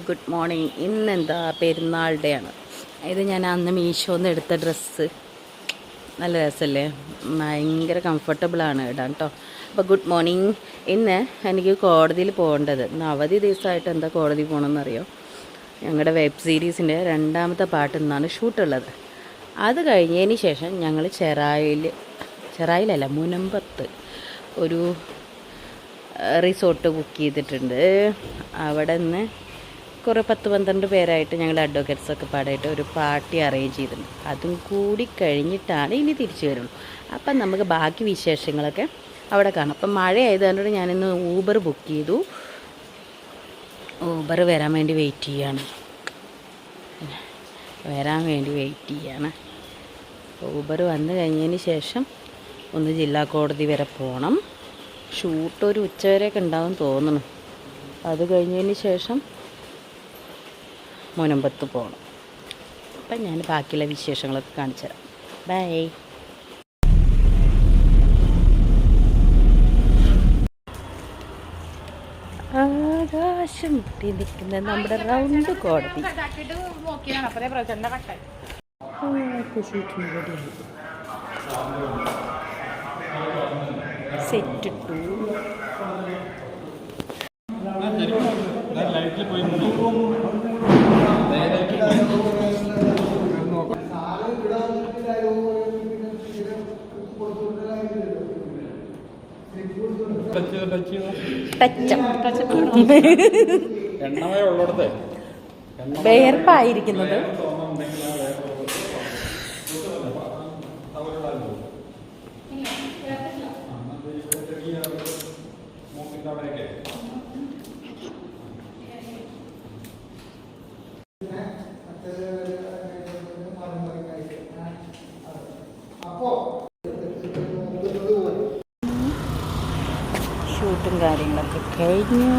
Good morning. ഇന്നെന്താ പെരുന്നാൾ day ആണ്. ഇത് ഞാൻ അന്ന് മീഷോന്ന് എടുത്ത ഡ്രസ്സ് നല്ല രസമല്ലേ, ഭയങ്കര കംഫർട്ടബിളാണ് ഇടാൻ കേട്ടോ. അപ്പോൾ ഗുഡ് മോർണിംഗ്. ഇന്ന് എനിക്ക് കോടതിയിൽ പോകേണ്ടത്, ഇന്ന് അവധി ദിവസമായിട്ട് എന്താ കോടതി പോകണമെന്നറിയോ? ഞങ്ങളുടെ വെബ് സീരീസിൻ്റെ 2ാമത്തെ പാർട്ട് ഇന്നാണ് ഷൂട്ടുള്ളത്. അത് കഴിഞ്ഞതിന് ശേഷം ഞങ്ങൾ ചെറായിലല്ല മുനമ്പത്ത് ഒരു റിസോർട്ട് ബുക്ക് ചെയ്തിട്ടുണ്ട്. അവിടെ നിന്ന് കുറേ 10-12 പേരായിട്ട് ഞങ്ങൾ അഡ്വക്കേറ്റ്സൊക്കെ പാടായിട്ട് ഒരു പാർട്ടി അറേഞ്ച് ചെയ്തിട്ടുണ്ട്. അതും കൂടി കഴിഞ്ഞിട്ടാണ് ഇനി തിരിച്ചു വരുള്ളൂ. അപ്പം നമുക്ക് ബാക്കി വിശേഷങ്ങളൊക്കെ അവിടെ കാണാം. അപ്പം മഴ ആയതുകൊണ്ട് ഞാനിന്ന് ഊബർ ബുക്ക് ചെയ്തു. ഊബർ വരാൻ വേണ്ടി വെയിറ്റ് ചെയ്യാണ്. ഊബർ വന്നു കഴിഞ്ഞതിന് ശേഷം ഒന്ന് ജില്ലാ കോടതി വരെ പോകണം. ഷൂട്ട് ഒരു ഉച്ചവരെയൊക്കെ ഉണ്ടാവും തോന്നുന്നു. അത് കഴിഞ്ഞതിന് ശേഷം മുനമ്പത്ത് പോകണം. അപ്പം ഞാൻ ബാക്കിയുള്ള വിശേഷങ്ങളൊക്കെ കാണിച്ചു തരാം. ബൈ. ആകാശം മുട്ടി നിൽക്കുന്ന നമ്മുടെ റൗണ്ട് കോടതി. Set to വേർപ്പായിരിക്കുന്നത്. ഷൂട്ടും കാര്യങ്ങളൊക്കെ കഴിഞ്ഞു.